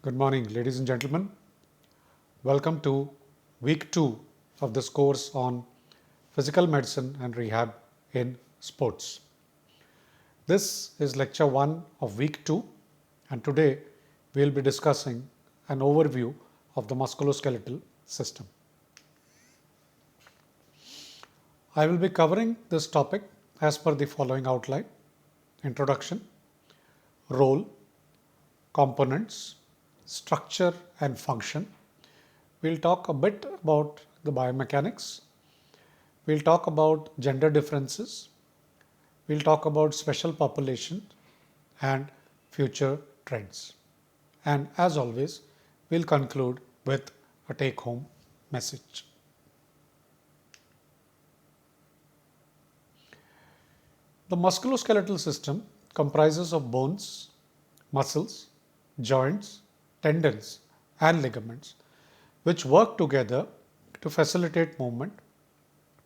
Good morning, ladies and gentlemen. Welcome to week 2 of this course on physical medicine and rehab in sports. This is lecture 1 of week 2, and today we will be discussing an overview of the musculoskeletal system. I will be covering this topic as per the following outline: introduction, role, components, structure and function. We'll talk a bit about the biomechanics. We'll talk about gender differences. We'll talk about special population and future trends. And as always, we'll conclude with a take-home message. The musculoskeletal system comprises of bones, muscles, joints, tendons, and ligaments, which work together to facilitate movement,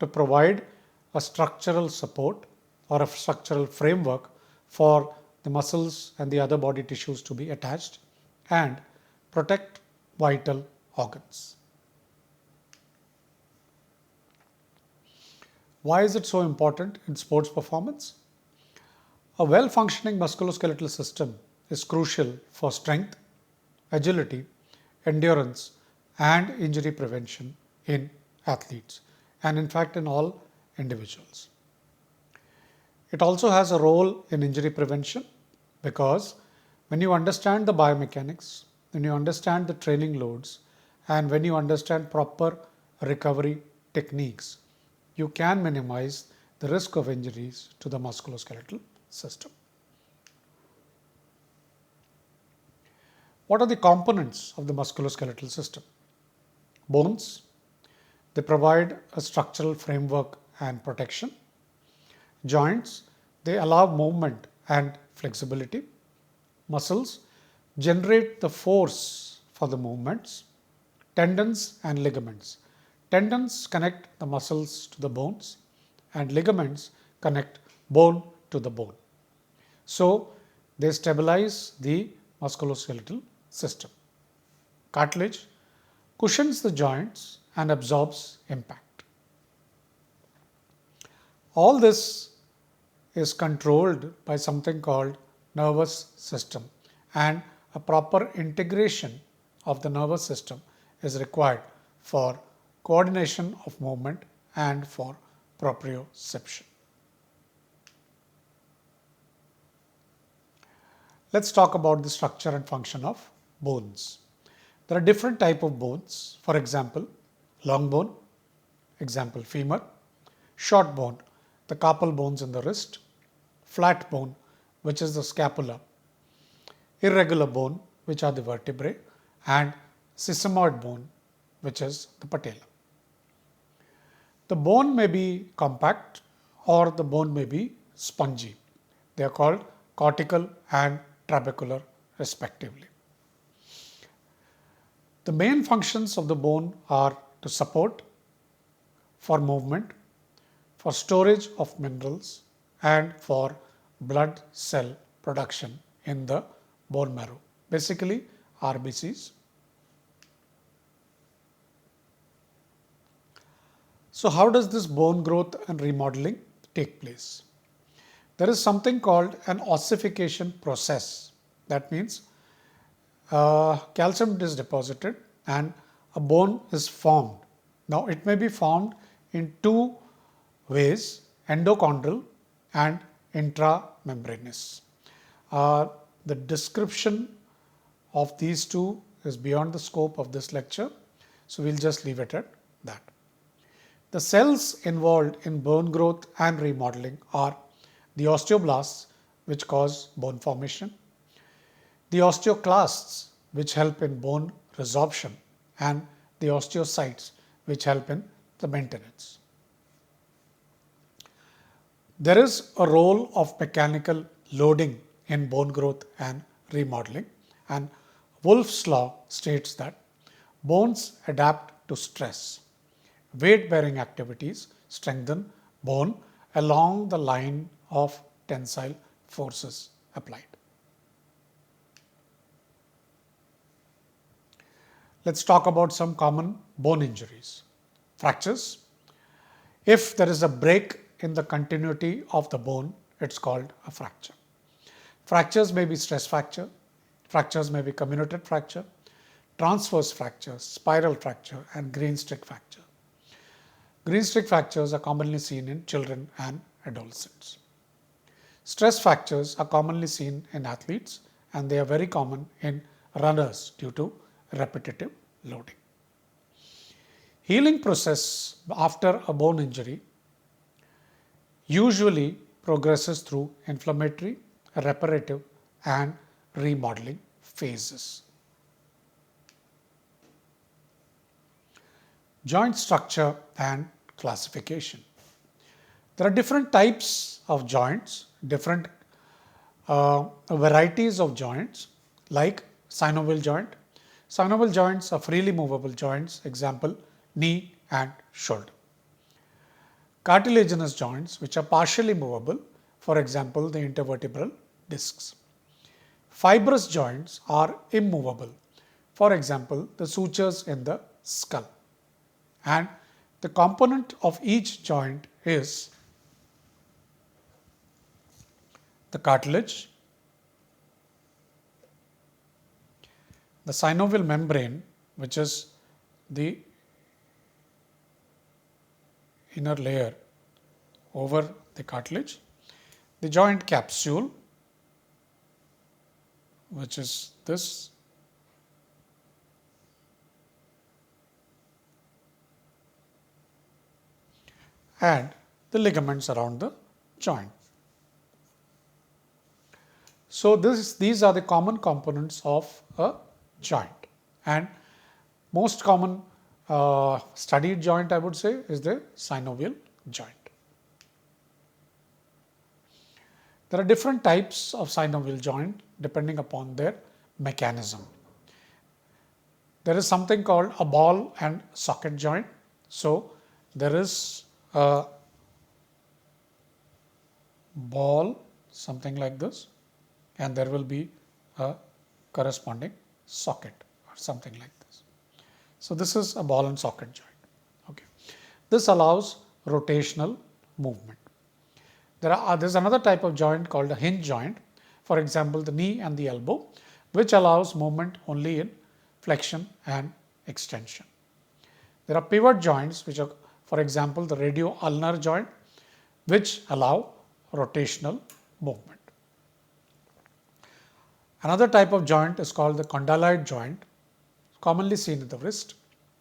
to provide a structural support or a structural framework for the muscles and the other body tissues to be attached, and protect vital organs. Why is it so important in sports performance? A well-functioning musculoskeletal system is crucial for strength, agility, endurance, and injury prevention in athletes, and in fact in all individuals. It also has a role in injury prevention because when you understand the biomechanics, when you understand the training loads, and when you understand proper recovery techniques, you can minimize the risk of injuries to the musculoskeletal system. What are the components of the musculoskeletal system? Bones, they provide a structural framework and protection. Joints, they allow movement and flexibility. Muscles generate the force for the movements. Tendons and ligaments. Tendons connect the muscles to the bones, and ligaments connect bone to the bone. So, they stabilize the musculoskeletal system. Cartilage cushions the joints and absorbs impact. All this is controlled by something called nervous system, and a proper integration of the nervous system is required for coordination of movement and for proprioception. Let's talk about the structure and function of bones. There are different types of bones. For example, long bone, example femur; short bone, the carpal bones in the wrist; flat bone, which is the scapula; irregular bone, which are the vertebrae; and sesamoid bone, which is the patella. The bone may be compact or the bone may be spongy. They are called cortical and trabecular respectively. The main functions of the bone are to support, for movement, for storage of minerals, and for blood cell production in the bone marrow, basically RBCs. So how does this bone growth and remodeling take place? There is something called an ossification process. That means calcium is deposited and a bone is formed. Now it may be formed in two ways: endochondral and intramembranous. The description of these two is beyond the scope of this lecture, so we'll just leave it at that. The cells involved in bone growth and remodeling are the osteoblasts, which cause bone formation; the osteoclasts, which help in bone resorption; and the osteocytes, which help in the maintenance. There is a role of mechanical loading in bone growth and remodeling, and Wolff's law states that bones adapt to stress. Weight-bearing activities strengthen bone along the line of tensile forces applied. Let's talk about some common bone injuries. Fractures. If there is a break in the continuity of the bone, it's called a fracture. Fractures may be stress fracture, fractures may be comminuted fracture, transverse fracture, spiral fracture, and green stick fracture. Green stick fractures are commonly seen in children and adolescents. Stress fractures are commonly seen in athletes, and they are very common in runners due to repetitive loading. Healing process after a bone injury usually progresses through inflammatory, reparative, and remodeling phases. Joint structure and classification. There are different types of joints, different varieties of joints like synovial joint. Synovial joints are freely movable joints, example knee and shoulder. Cartilaginous joints which are partially movable, for example the intervertebral discs. Fibrous joints are immovable, for example the sutures in the skull. And the component of each joint is the cartilage, the synovial membrane, which is the inner layer over the cartilage, the joint capsule, which is this, and the ligaments around the joint. So these are the common components of a joint, and most common studied joint, I would say, is the synovial joint. There are different types of synovial joint depending upon their mechanism. There is something called a ball and socket joint. So there is a ball, something like this, and there will be a corresponding socket or something like this. So this is a ball and socket joint. Okay. This allows rotational movement. There's another type of joint called a hinge joint, for example the knee and the elbow, which allows movement only in flexion and extension. There are pivot joints which are, for example the radio-ulnar joint, which allow rotational movement. Another type of joint is called the condyloid joint, commonly seen in the wrist,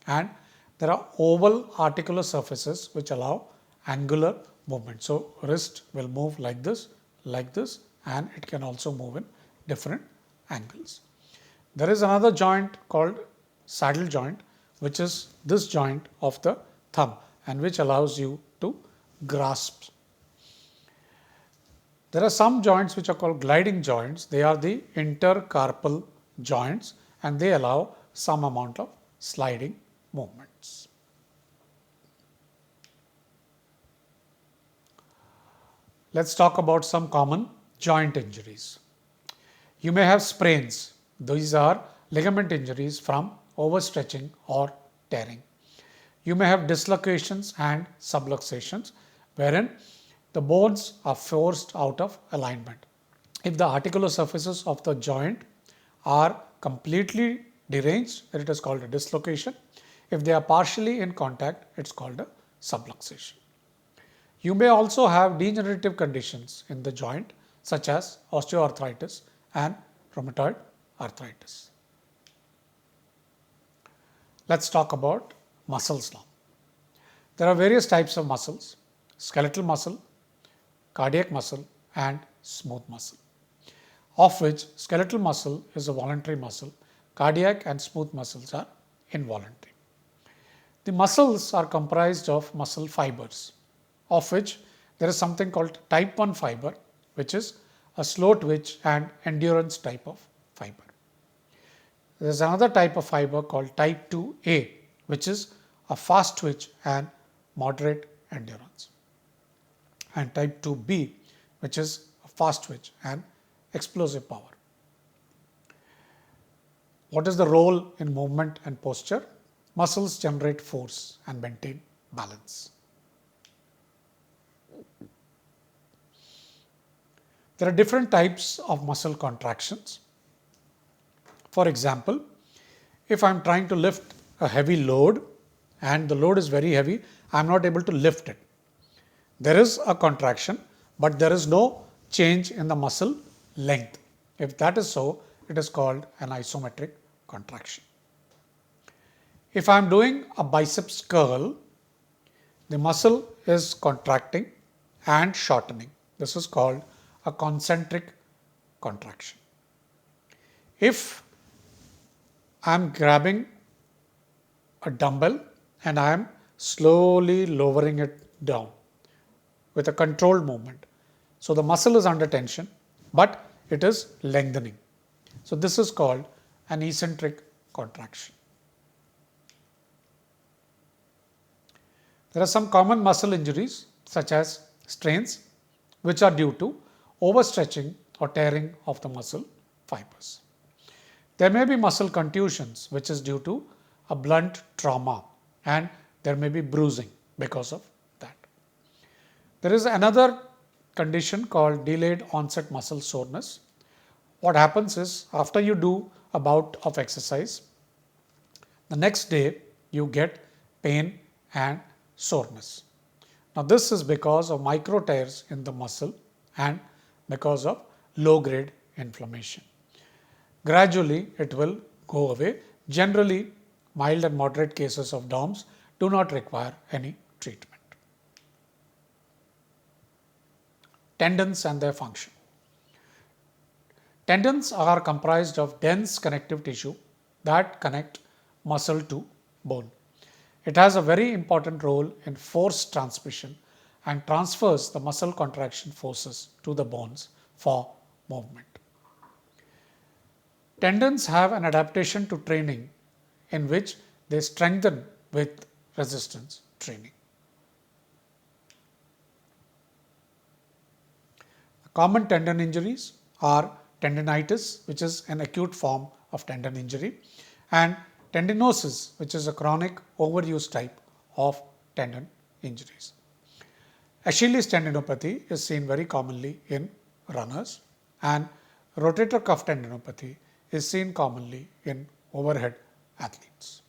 and there are oval articular surfaces which allow angular movement. So wrist will move like this, and it can also move in different angles. There is another joint called saddle joint, which is this joint of the thumb and which allows you to grasp. There are some joints which are called gliding joints. They are the intercarpal joints and they allow some amount of sliding movements. Let's talk about some common joint injuries. You may have sprains. These are ligament injuries from overstretching or tearing. You may have dislocations and subluxations wherein the bones are forced out of alignment. If the articular surfaces of the joint are completely deranged, then it is called a dislocation. If they are partially in contact, it's called a subluxation. You may also have degenerative conditions in the joint such as osteoarthritis and rheumatoid arthritis. Let's talk about muscles now. There are various types of muscles: skeletal muscle, cardiac muscle, and smooth muscle, of which skeletal muscle is a voluntary muscle, cardiac and smooth muscles are involuntary. The muscles are comprised of muscle fibers, of which there is something called type 1 fiber, which is a slow twitch and endurance type of fiber. There is another type of fiber called type 2A, which is a fast twitch and moderate endurance, and type 2B, which is a fast twitch and explosive power. What is the role in movement and posture? Muscles generate force and maintain balance. There are different types of muscle contractions. For example, if I'm trying to lift a heavy load and the load is very heavy, I'm not able to lift it. There is a contraction, but there is no change in the muscle length. If that is so, it is called an isometric contraction. If I'm doing a biceps curl, the muscle is contracting and shortening. This is called a concentric contraction. If I'm grabbing a dumbbell and I'm slowly lowering it down with a controlled movement. So the muscle is under tension, but it is lengthening. So this is called an eccentric contraction. There are some common muscle injuries such as strains, which are due to overstretching or tearing of the muscle fibers. There may be muscle contusions, which is due to a blunt trauma, and there may be bruising because of that. There is another condition called delayed onset muscle soreness. What happens is after you do a bout of exercise, the next day you get pain and soreness. Now this is because of micro tears in the muscle and because of low grade inflammation. Gradually it will go away. Generally, mild and moderate cases of DOMS do not require any treatment. Tendons and their function. Tendons are comprised of dense connective tissue that connect muscle to bone. It has a very important role in force transmission and transfers the muscle contraction forces to the bones for movement. Tendons have an adaptation to training in which they strengthen with resistance training. Common tendon injuries are tendinitis, which is an acute form of tendon injury, and tendinosis, which is a chronic overuse type of tendon injuries. Achilles tendinopathy is seen very commonly in runners, and rotator cuff tendinopathy is seen commonly in overhead athletes.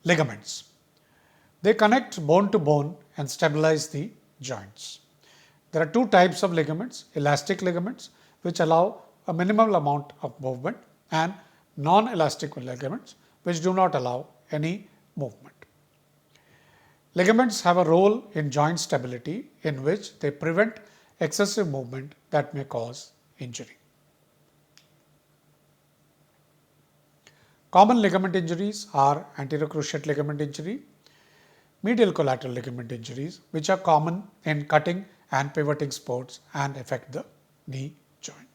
Ligaments. They connect bone to bone and stabilize the joints. There are two types of ligaments: elastic ligaments, which allow a minimal amount of movement, and non-elastic ligaments, which do not allow any movement. Ligaments have a role in joint stability in which they prevent excessive movement that may cause injury. Common ligament injuries are anterior cruciate ligament injury, medial collateral ligament injuries, which are common in cutting and pivoting sports and affect the knee joint.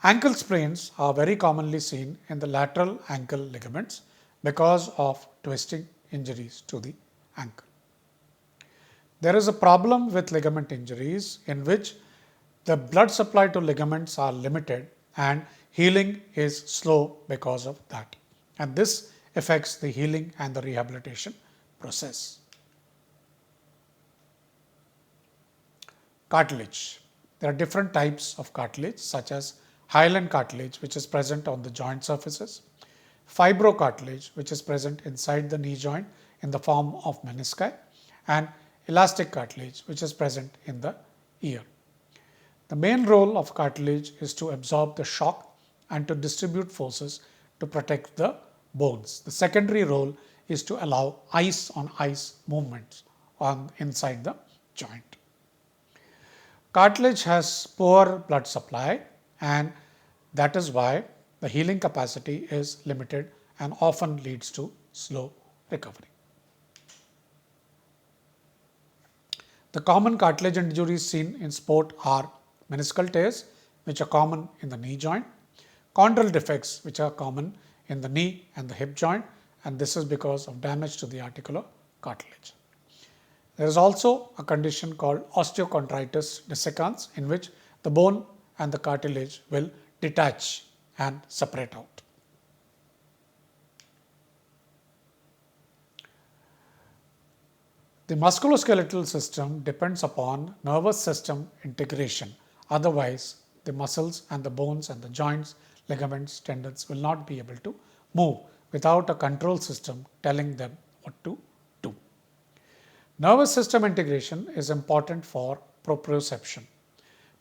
Ankle sprains are very commonly seen in the lateral ankle ligaments because of twisting injuries to the ankle. There is a problem with ligament injuries in which the blood supply to ligaments are limited and healing is slow because of that, and this affects the healing and the rehabilitation process. Cartilage. There are different types of cartilage such as hyaline cartilage, which is present on the joint surfaces, fibrocartilage, which is present inside the knee joint in the form of menisci, and elastic cartilage, which is present in the ear. The main role of cartilage is to absorb the shock and to distribute forces to protect the bones. The secondary role is to allow ice on ice movements inside the joint. Cartilage has poor blood supply, and that is why the healing capacity is limited and often leads to slow recovery. The common cartilage injuries seen in sport are meniscal tears, which are common in the knee joint, chondral defects, which are common in the knee and the hip joint, and this is because of damage to the articular cartilage. There is also a condition called osteochondritis dissecans, in which the bone and the cartilage will detach and separate out. The musculoskeletal system depends upon nervous system integration. Otherwise, the muscles and the bones and the joints, ligaments, tendons will not be able to move without a control system telling them what to do. Nervous system integration is important for proprioception.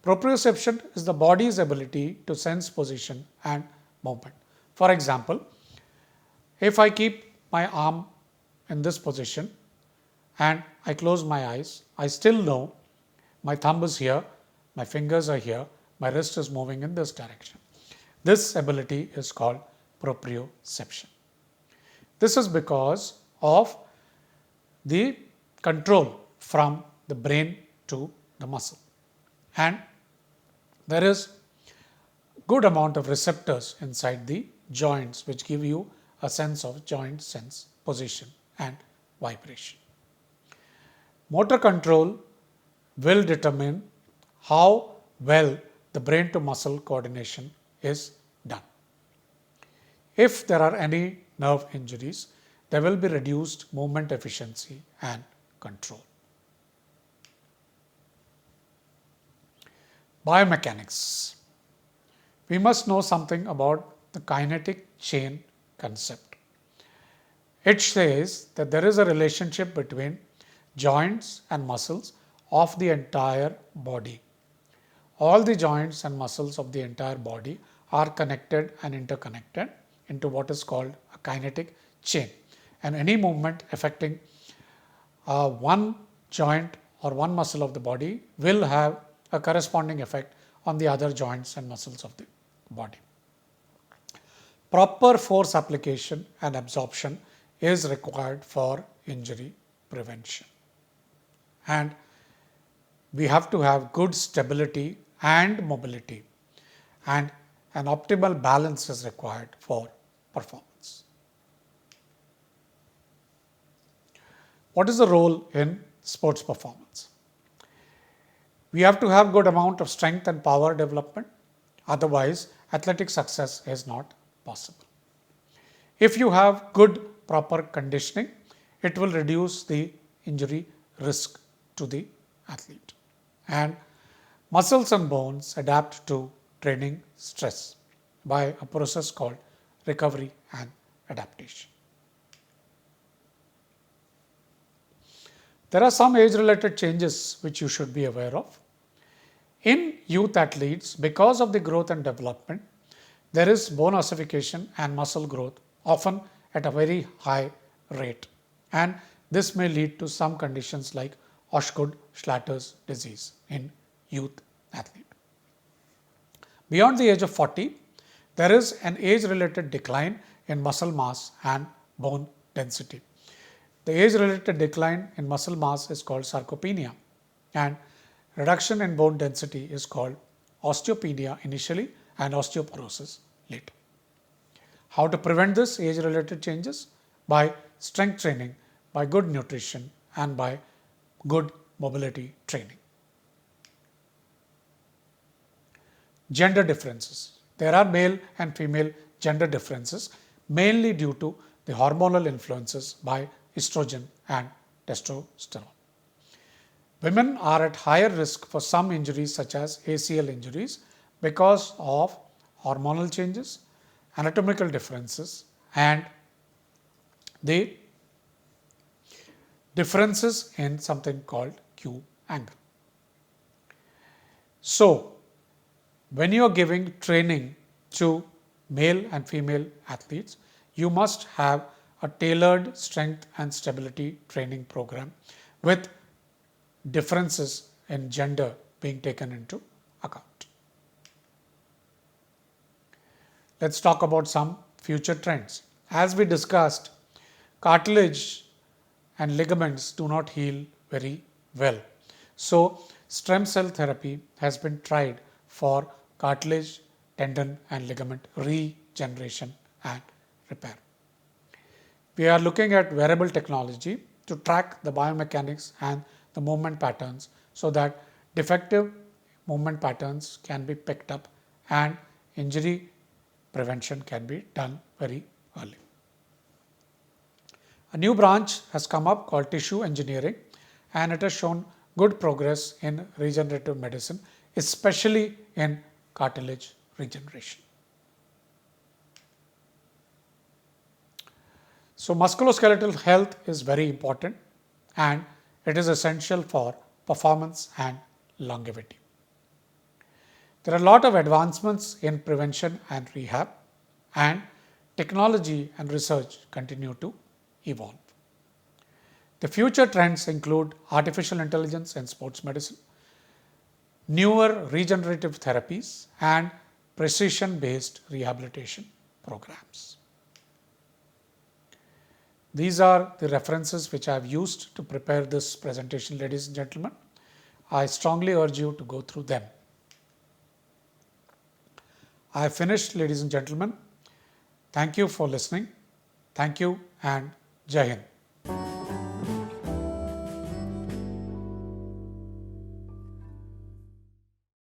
Proprioception is the body's ability to sense position and movement. For example, if I keep my arm in this position and I close my eyes, I still know my thumb is here, my fingers are here, my wrist is moving in this direction. This ability is called proprioception. This is because of the control from the brain to the muscle. And there is good amount of receptors inside the joints which give you a sense of joint sense, position and vibration. Motor control will determine how well the brain to muscle coordination is done. If there are any nerve injuries, there will be reduced movement efficiency and control. Biomechanics. We must know something about the kinetic chain concept. It says that there is a relationship between joints and muscles of the entire body. All the joints and muscles of the entire body are connected and interconnected into what is called a kinetic chain. And any movement affecting one joint or one muscle of the body will have a corresponding effect on the other joints and muscles of the body. Proper force application and absorption is required for injury prevention. And we have to have good stability and mobility, and an optimal balance is required for performance. What is the role in sports performance? We have to have good amount of strength and power development. Otherwise, athletic success is not possible. If you have good proper conditioning, it will reduce the injury risk to the athlete. And muscles and bones adapt to training stress by a process called recovery and adaptation. There are some age-related changes which you should be aware of. In youth athletes, because of the growth and development, there is bone ossification and muscle growth, often at a very high rate. And this may lead to some conditions like Osgood-Schlatter's disease in youth athlete. Beyond the age of 40, there is an age-related decline in muscle mass and bone density. The age-related decline in muscle mass is called sarcopenia, and reduction in bone density is called osteopenia initially and osteoporosis later. How to prevent this age-related changes? By strength training, by good nutrition, and by good mobility training. Gender differences. There are male and female gender differences, mainly due to the hormonal influences by estrogen and testosterone. Women are at higher risk for some injuries such as ACL injuries because of hormonal changes, anatomical differences, and the differences in something called Q angle. So, when you are giving training to male and female athletes, you must have a tailored strength and stability training program with differences in gender being taken into account. Let's talk about some future trends. As we discussed, cartilage and ligaments do not heal very well. So, stem cell therapy has been tried for cartilage, tendon and ligament regeneration and repair. We are looking at wearable technology to track the biomechanics and the movement patterns so that defective movement patterns can be picked up and injury prevention can be done very early. A new branch has come up called tissue engineering, and it has shown good progress in regenerative medicine, especially in cartilage regeneration. So musculoskeletal health is very important and it is essential for performance and longevity. There are a lot of advancements in prevention and rehab, and technology and research continue to evolve. The future trends include artificial intelligence in sports medicine, newer regenerative therapies, and precision-based rehabilitation programs. These are the references which I have used to prepare this presentation, ladies and gentlemen. I strongly urge you to go through them. I have finished, ladies and gentlemen. Thank you for listening. Thank you and Jai Hind.